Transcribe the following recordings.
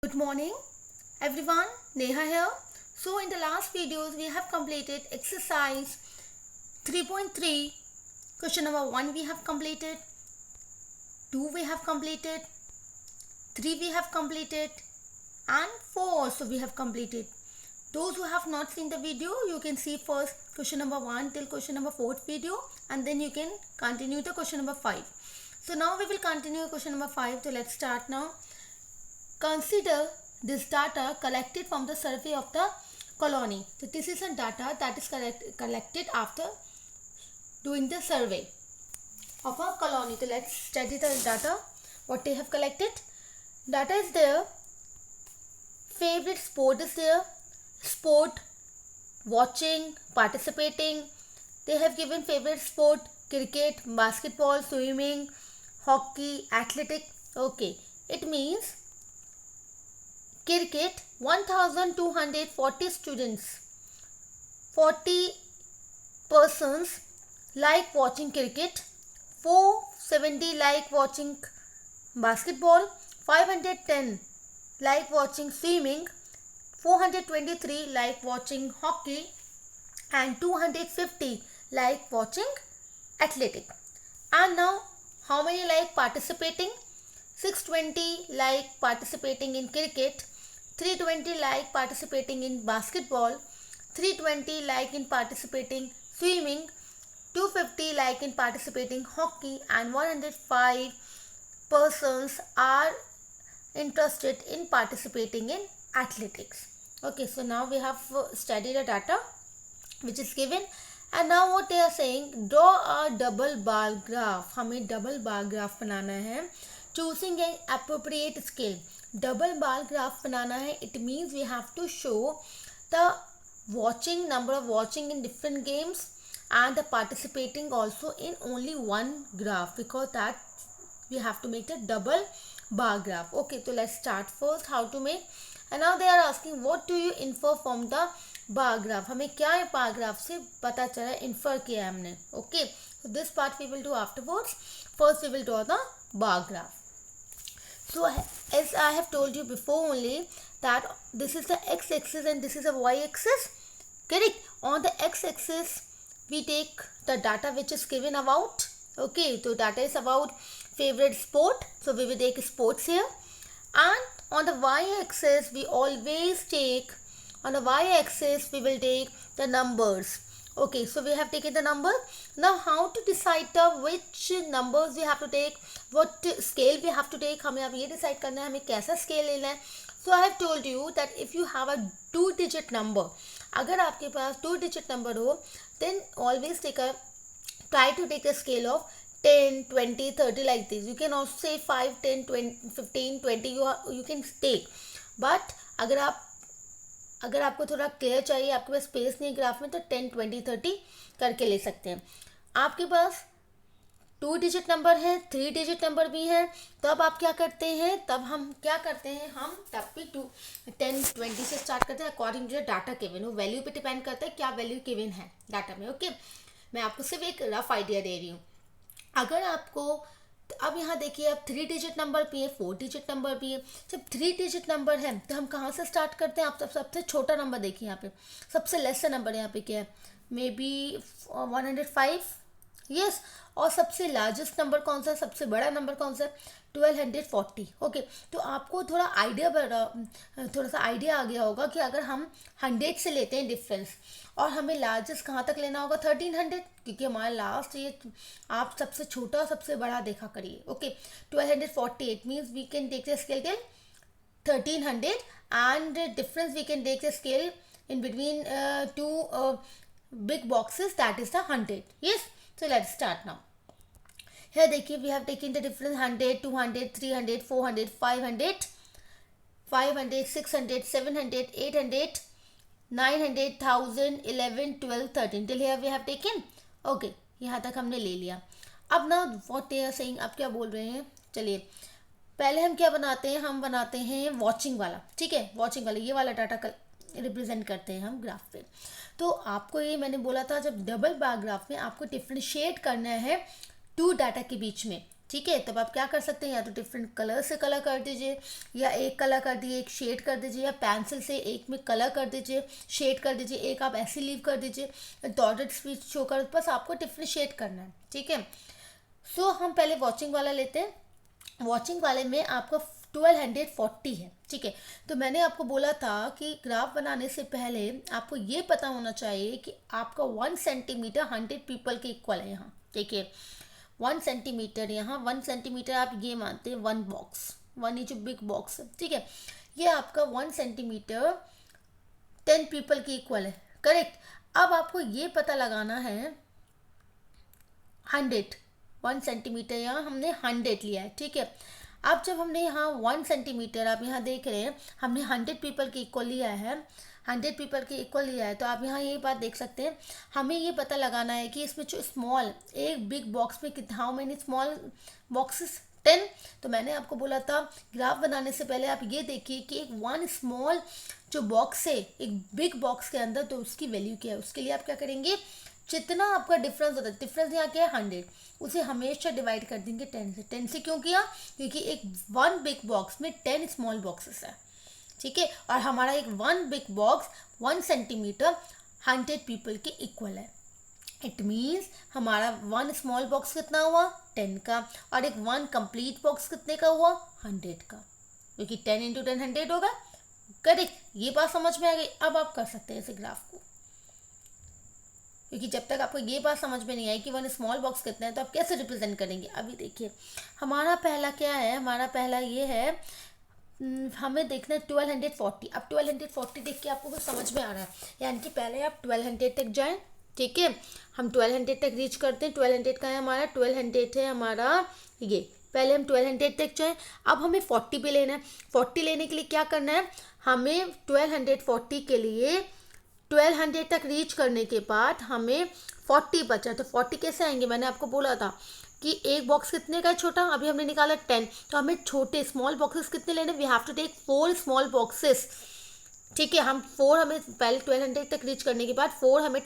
Good morning everyone, Neha here. So in the last videos we have completed exercise 3.3. Question number 1 we have completed, 2 we have completed, 3 we have completed and 4 also we have completed. Those who have not seen the video, you can see first question number 1 till question number 4 video and then you can continue the question number 5. So now we will continue question number 5. So let's start now. Consider this data collected from the survey of the colony. So this is a data that is collected after doing the survey of a colony. So let's study the data, what they have collected. Data is there, favorite sport is there, sport, watching, participating. They have given favorite sport, cricket, basketball, swimming, hockey, athletic. Okay, it means cricket 1240 students, 40 persons like watching cricket, 470 like watching basketball, 510 like watching swimming, 423 like watching hockey and 250 like watching athletic. And now how many like participating? 620 like participating in cricket, 320 like participating in basketball, 320 like in participating swimming, 250 like in participating hockey and 105 persons are interested in participating in athletics. Okay, so now we have studied the data which is given and now what they are saying, draw a double bar graph. हमें double bar graph बनाना है. Choosing an appropriate scale. Double bar graph बनाना है. It means we have to show the watching, number of watching in different games and the participating also in only one graph, because that we have to make a double bar graph. Okay, so let's start first how to make. And now they are asking what do you infer from the bar graph. हमें क्या है bar graph से पता चला, infer किया हमने. Okay, so this part we will do afterwards. First we will draw the bar graph. So as I have told you before only that this is the x-axis and this is a y-axis. Correct. On the x-axis we take the data which is given about. Okay, so data is about favorite sport. So we will take sports here. And on the y-axis we always take, on the y-axis we will take the numbers. Okay, so we have taken the number. Now how to decide the which numbers we have to take, what scale we have to take. हमें अब ये decide करना है हमें कैसा scale लेना है. So I have told you that if you have a 2-digit number, अगर आपके पास 2-digit number हो, then always try to take a scale of 10, 20, 30 like this. You can also say 5, 10, 20, 15, 20 you can take. But अगर आपको थोड़ा clear चाहिए, आपके पास space नहीं graph में, तो 10, 20, 30 करके ले सकते हैं. आपके पास 2 डिजिट नंबर है, 3 डिजिट नंबर भी है, तब आप क्या करते हैं, हम तब भी 10, 20 से स्टार्ट करते हैं अकॉर्डिंग टू डाटा गिवन. वो वैल्यू पे डिपेंड करता है क्या वैल्यू गिवन है डाटा में. ओके, मैं आपको सिर्फ एक रफ आइडिया दे रही हूँ. अगर आपको अब यहाँ देखिए, अब 3 डिजिट नंबर भी है, 4 डिजिट नंबर भी है. जब 3 डिजिट नंबर है तो हम कहाँ से स्टार्ट करते हैं. आप सबसे छोटा नंबर देखिए यहाँ पे, सबसे लेस नंबर यहाँ पे क्या है, मे बी 105. यस. और सबसे लार्जेस्ट नंबर कौन सा है, सबसे बड़ा नंबर कौन सा है, 1240. ओके, तो आपको थोड़ा सा आइडिया आ गया होगा कि अगर हम 100 से लेते हैं डिफरेंस और हमें लार्जेस्ट कहाँ तक लेना होगा, 1300, क्योंकि हमारा लास्ट ये आप सबसे छोटा सबसे बड़ा देखा करिए. Okay, 1248 means we can take the scale till 1300 and difference we can take the scale in between two big boxes, that is the 100. Yes, so let's start now. Here देखिए, we have taken the difference 100, 200, 300, 400, 500, 500, 600, 700, 800, 900, 1000, 11, 12, 13. Till here we have taken. Okay, यहाँ तक हमने ले लिया. अब ना what they are saying, अब क्या बोल रहे हैं, चलिए पहले हम क्या बनाते हैं, हम बनाते हैं वॉचिंग वाला. ठीक है, वॉचिंग वाला ये वाला डाटा रिप्रेजेंट करते हैं हम ग्राफ पे. तो आपको ये मैंने बोला था, जब डबल बार ग्राफ में आपको डिफ्रेंशिएट करना है 2 डाटा के बीच में. ठीक है, तब आप क्या कर सकते हैं, या तो डिफरेंट कलर से कलर कर दीजिए, या एक कलर कर दिए, एक शेड कर दीजिए, या पेंसिल से एक में कलर कर दीजिए, शेड कर दीजिए, एक आप ऐसे लीव कर दीजिए डॉटेड स्पीच शो कर, बस आपको डिफ्रेंशिएट करना है। ठीक है, सो हम पहले वॉचिंग वाला लेते हैं। वॉचिंग वाले में आपका 1240 है। ठीक है, तो मैंने आपको बोला था कि ग्राफ बनाने से पहले आपको ये पता होना चाहिए कि आपका 1 सेंटीमीटर 100 पीपल के इक्वल है यहाँ। ठीक है, 1 सेंटीमीटर, यहाँ 1 सेंटीमीटर आप ये मानते हैं 1 बॉक्स, 1 ये जो बिग बॉक्स है। ठीक है, ये आपका 1 सेंटीमीटर 10 पीपल के इक्वल है, करेक्ट। अब आपको ये पता लगाना है 100, 1 सेंटीमीटर यहाँ हमने 100 लिया है। ठीक है, अब जब हमने यहाँ 1 सेंटीमीटर, आप यहाँ देख रहे हैं हमने 100 पीपल के इक्वल लिया है, 100 पीपल के इक्वल लिया है, तो आप यहाँ ये बात देख सकते हैं, हमें ये पता लगाना है कि इसमें जो स्मॉल, एक बिग बॉक्स में कितना, हाउ मेनी स्मॉल बॉक्सेस, 10। तो मैंने आपको बोला था ग्राफ बनाने से पहले आप ये देखिए कि एक 1 स्मॉल जो बॉक्स है एक बिग बॉक्स के अंदर, तो उसकी वैल्यू क्या है। उसके लिए आप क्या करेंगे, जितना आपका डिफरेंस होता है, डिफरेंस यहाँ क्या है 100, उसे हमेशा डिवाइड कर देंगे 10 से। 10 से क्यों किया, क्योंकि एक 1 बिग बॉक्स में 10 स्मॉल बॉक्सेस है। ठीक है, और हमारा एक 1 बिग बॉक्स 1 सेंटीमीटर 100 पीपल के इक्वल है। इट मीन्स हमारा 1 स्मॉल बॉक्स कितना हुआ 10 का, और एक 1 कंप्लीट बॉक्स कितने का हुआ 100 का, क्योंकि 10 इंटू 10 100 होगा। करेक्ट, ये बात समझ में आ गई। अब आप कर सकते हैं इसे ग्राफ को, क्योंकि जब तक आपको ये बात समझ में नहीं आई कि 1 स्मॉल बॉक्स कितना है तो आप कैसे रिप्रेजेंट करेंगे। अभी देखिए हमारा पहला क्या है, हमारा पहला ये है, हमें देखना है 1240। अब 1240 देख के आपको कुछ समझ में आ रहा है, यानी कि पहले आप 1200 तक जाएं। ठीक है, हम 1200 तक रीच करते हैं। 1200 का है हमारा, 1200 है हमारा ये, पहले हम 1200 तक जाएं। अब हमें 40 पे लेना है। 40 लेने के लिए क्या करना है, हमें 1240 के लिए 1200 तक रीच करने के बाद हमें 40 बचा, तो 40 कैसे आएंगे, मैंने आपको बोला था कि एक बॉक्स कितने का है छोटा, अभी हमने निकाला 10, तो हमें छोटे स्मॉल बॉक्सेस कितने लेने, we have to take 4 small boxes. ठीक है, हम 4 हमें पहले 1200 तक रीच करने के बाद 4 हमें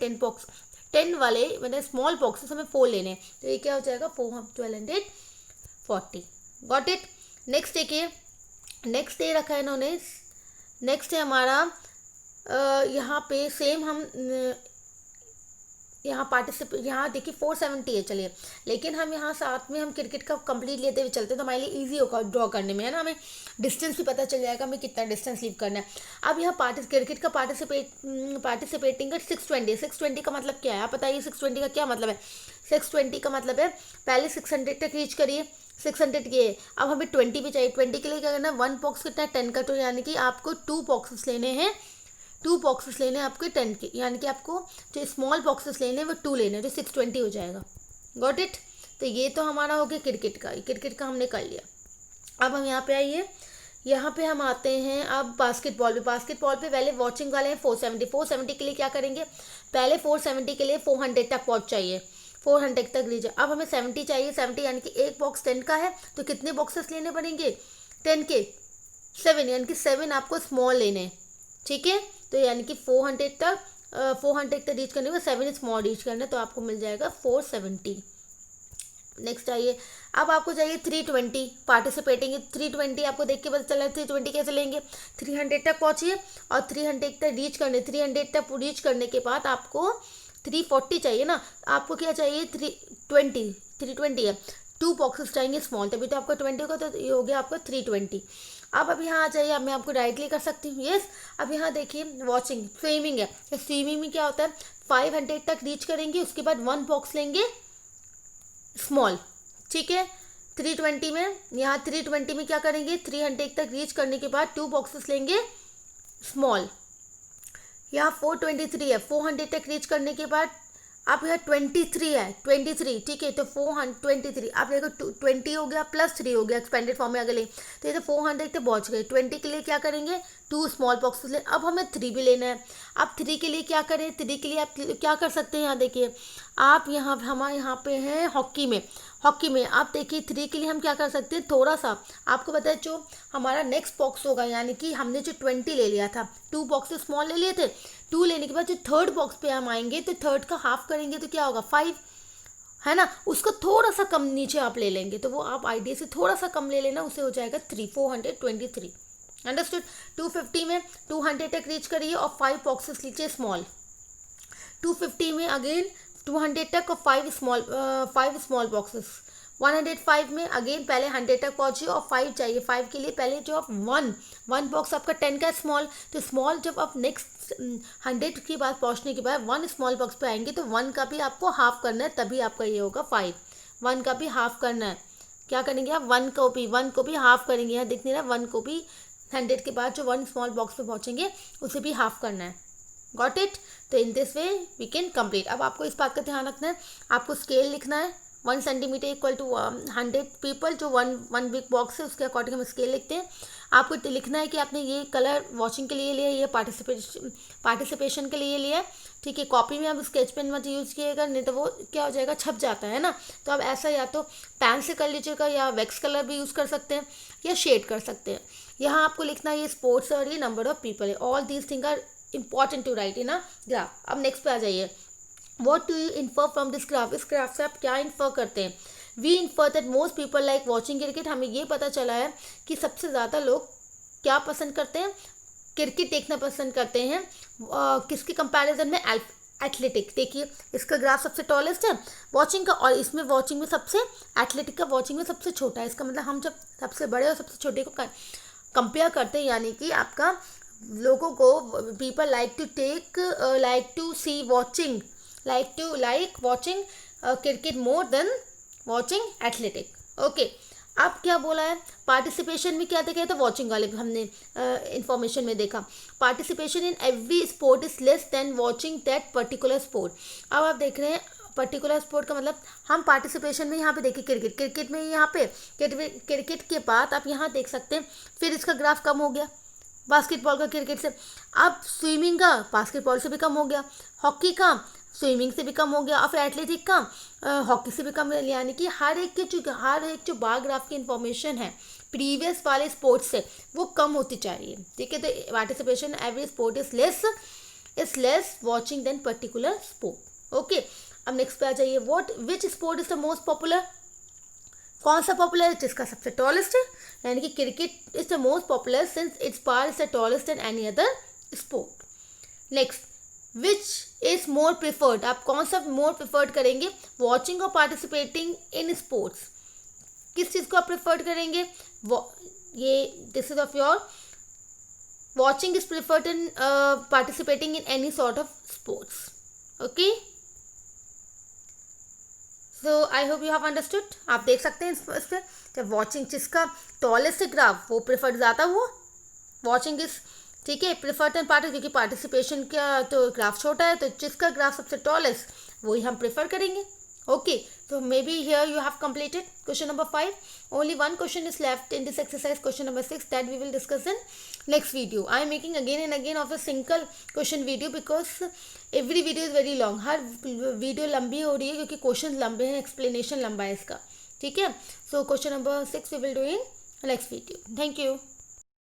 10 वाले मतलब स्मॉल बॉक्सेस हमें 4 लेने हैं, तो ये क्या हो जाएगा 1240। Got it. नेक्स्ट देखिए, नेक्स्ट डे रखा है इन्होंने, नेक्स्ट है हमारा यहाँ पे सेम हम यहाँ देखिए 470 है, चलिए, लेकिन हम यहाँ साथ में हम क्रिकेट का कंप्लीट लेते हुए चलते हैं तो हमारे लिए इजी होगा ड्रॉ करने में, है ना, हमें डिस्टेंस भी पता चल जाएगा हमें कितना डिस्टेंस लीव करना है। अब यहाँ क्रिकेट का पार्टिसिपेटिंग का 620 का मतलब क्या है, आप बताइए 620 का क्या मतलब है। 620 का मतलब है पहले 600 तक रीच करिए, 600 के, अब हमें 20 भी चाहिए। 20 के लिए क्या करना है, 1 बॉक्स कितना है 10 का, तो यानी कि आपको 2 बॉक्सेस लेने हैं, 2 बॉक्सेस लेने हैं आपके 10 के, यानी कि आपको जो स्मॉल बॉक्सेस लेने हैं वो 2 लेने हैं, जो 620 हो जाएगा। Got it. तो ये तो हमारा हो गया क्रिकेट का, क्रिकेट का हमने कर लिया। अब हम यहाँ पे आइए, यहाँ पे हम आते हैं अब बास्केटबॉल पे। बास्केटबॉल पे पहले वॉचिंग वाले हैं 470 के लिए क्या करेंगे, पहले 470 के लिए 400 तक पहुँच चाहिए, 400 तक लीजिए। अब हमें 70 चाहिए, 70 यानी कि एक बॉक्स 10 का है, तो कितने बॉक्सेस लेने पड़ेंगे 10 के, 7, यानी कि 7 आपको स्मॉल लेने हैं। ठीक है, तो यानी कि 400 तक रीच करने में 7 स्मॉल रीच करना, तो आपको मिल जाएगा 470। नेक्स्ट आइए, अब आपको चाहिए 320 पार्टिसिपेटिंग, 320 आपको देख के पता चला 320 कैसे लेंगे, 300 तक पहुँचिए और 300 तक रीच करने, 300 तक रीच करने के बाद आपको 340 चाहिए ना, आपको क्या चाहिए 320 है, 2 बॉक्सेस चाहिए स्मॉल, तभी तो आपका 20 होगा, तो ये हो गया आपका 320। अब यहाँ आ जाइए, अब मैं आपको डायरेक्टली कर सकती हूँ, यस। अब यहाँ देखिए वॉचिंग स्विमिंग है, स्विमिंग में क्या होता है 500 तक रीच करेंगे, उसके बाद 1 बॉक्स लेंगे स्मॉल। ठीक है, 320 में, यहाँ 320 में क्या करेंगे 300 तक रीच करने के बाद 2 बॉक्सेस लेंगे स्मॉल। यहाँ 423 है, 400 तक रीच करने के बाद आप यहाँ 23 है, 23, ठीक है, तो 423 आप देखो 20 हो गया प्लस 3 हो गया एक्सपेंडेड फॉर्म में अगले, तो ये तो 400 तक पहुँच गए। 20 के लिए क्या करेंगे 2 स्मॉल बॉक्सेस ले, अब हमें 3 भी लेना है। अब 3 के लिए क्या करें, 3 के लिए आप क्या कर सकते हैं, यहाँ देखिए आप यहाँ हमारे यहाँ पे हैं हॉकी में आप देखिए 3 के लिए हम क्या कर सकते हैं, थोड़ा सा आपको पता है जो हमारा नेक्स्ट बॉक्स होगा, यानी कि हमने जो 20 ले लिया था, 2 बॉक्सेस स्मॉल ले लिए थे, 2 लेने के बाद जो थर्ड बॉक्स पे हम आएंगे तो थर्ड का हाफ करेंगे तो क्या होगा 5, है ना, उसको थोड़ा सा कम नीचे आप ले लेंगे, तो वो आप आइडिया से थोड़ा सा कम ले लेना, उसे हो जाएगा 423। अंडरस्टूड। 250 में 200 तक रीच करिए और 5 बॉक्सेस लीजिए स्मॉल। 250 में अगेन 200 तक और 5 स्मॉल बॉक्सेस। 105 में अगेन पहले 100 तक पहुंचिए और 5 चाहिए। 5 के लिए पहले जो आप वन बॉक्स आपका 10 का स्मॉल, तो स्मॉल जब आप नेक्स्ट 100 के बाद पहुंचने के बाद 1 स्मॉल बॉक्स पे आएंगे तो 1 का भी आपको हाफ करना है, तभी आपका ये होगा 5। 1 का भी हाफ करना है। क्या करेंगे आप, 1 को भी हाफ करेंगे। यहाँ दिख नहीं रहा, 1 को भी 100 के बाद जो 1 स्मॉल बॉक्स पे पहुंचेंगे उसे भी हाफ करना है। Got it. तो in this way we can complete. अब आपको इस बात का ध्यान रखना है, आपको स्केल लिखना है। 1 सेंटीमीटर इक्वल टू 100 पीपल, जो वन बिग बॉक्स है उसके अकॉर्डिंग हम स्केल लिखते हैं। आपको लिखना है कि आपने ये कलर वॉचिंग के लिए लिया, ये पार्टिसिपेशन के लिए लिया है, ठीक है। कॉपी में आप स्केच पेन मत यूज़ कीजिएगा, नहीं तो वो क्या हो जाएगा, छप जाता है ना। तो आप ऐसा या तो पेन से कर लीजिएगा या वैक्स कलर भी यूज़ कर सकते हैं या शेड कर सकते हैं। यहाँ आपको लिखना है ये स्पोर्ट्स और ये नंबर ऑफ पीपल है। All these thing are important to write in a graph. अब नेक्स्ट पे आ जाइए। What do you infer from this graph? इस ग्राफ से आप क्या इन्फर करते हैं? We infer that most people like watching cricket. हमें ये पता चला है कि सबसे ज़्यादा लोग क्या पसंद करते हैं, क्रिकेट देखना पसंद करते हैं। किसके कंपैरिजन में, एथलेटिक। देखिए इसका ग्राफ सबसे टॉलेस्ट है वॉचिंग का, और इसमें वॉचिंग में सबसे, एथलेटिक का वॉचिंग में सबसे छोटा है। इसका मतलब हम जब सबसे बड़े और सबसे छोटे को कंपेयर करते हैं, यानी कि आपका लोगों को, people like to see watching, like watching cricket more than watching athletic. Okay, अब क्या बोला है, पार्टिसिपेशन में क्या देखा है, तो वॉचिंग वाले हमने इंफॉर्मेशन में देखा। Participation in every sport is less than watching that particular sport. अब आप देख रहे हैं पर्टिकुलर स्पोर्ट का मतलब, हम पार्टिसिपेशन में यहाँ पे देखिए क्रिकेट में, यहाँ पे क्रिकेट के बाद आप यहाँ देख सकते हैं, फिर इसका ग्राफ कम हो गया बास्केटबॉल का क्रिकेट से। अब स्विमिंग का बास्केटबॉल से भी कम हो गया, हॉकी का स्विमिंग से भी कम हो गया, और फिर एथलेटिक का हॉकी से भी कम। यानी कि हर एक जो बार ग्राफ की इंफॉर्मेशन है प्रीवियस वाले स्पोर्ट्स से वो कम होती जा रही है, ठीक है। तो participation every sport is less watching than particular sport. Okay, अब नेक्स्ट पे आ जाइए। Which sport is the most popular? कौन सा पॉपुलर है, जिसका सबसे टॉलेस्ट है, यानी कि cricket is the most popular since its bar is the tallest then any other sport. Next, which is more preferred? आप कौन सा मोर प्रिफर्ड करेंगे, वॉचिंग और पार्टिसिपेटिंग इन स्पोर्ट्स? किस चीज़ को आप प्रिफर्ड करेंगे? ये this is of your watching is preferred in participating in any sort of sports. Okay, so I hope you have understood. आप देख सकते हैं इस पर, जब वॉचिंग जिसका टॉलेस्ट ग्राफ वो प्रिफर्ड ज़्यादा हुआ, वॉचिंग इज, ठीक है, प्रिफर्ड एंड पार्टी, क्योंकि पार्टिसिपेशन का तो ग्राफ छोटा है, तो जिसका ग्राफ सबसे टॉलेस्ट वही हम प्रेफर करेंगे। ओके, तो may be here you have completed question number 5. Only one question is left in this exercise, question number 6, that we will discuss in next video. I am making again and again of a single question video because every video is very long. Her video लंबी हो रही है क्योंकि question लंबे हैं, explanation लंबा है इसका, ठीक है। So question number 6 we will do in next video. Thank you.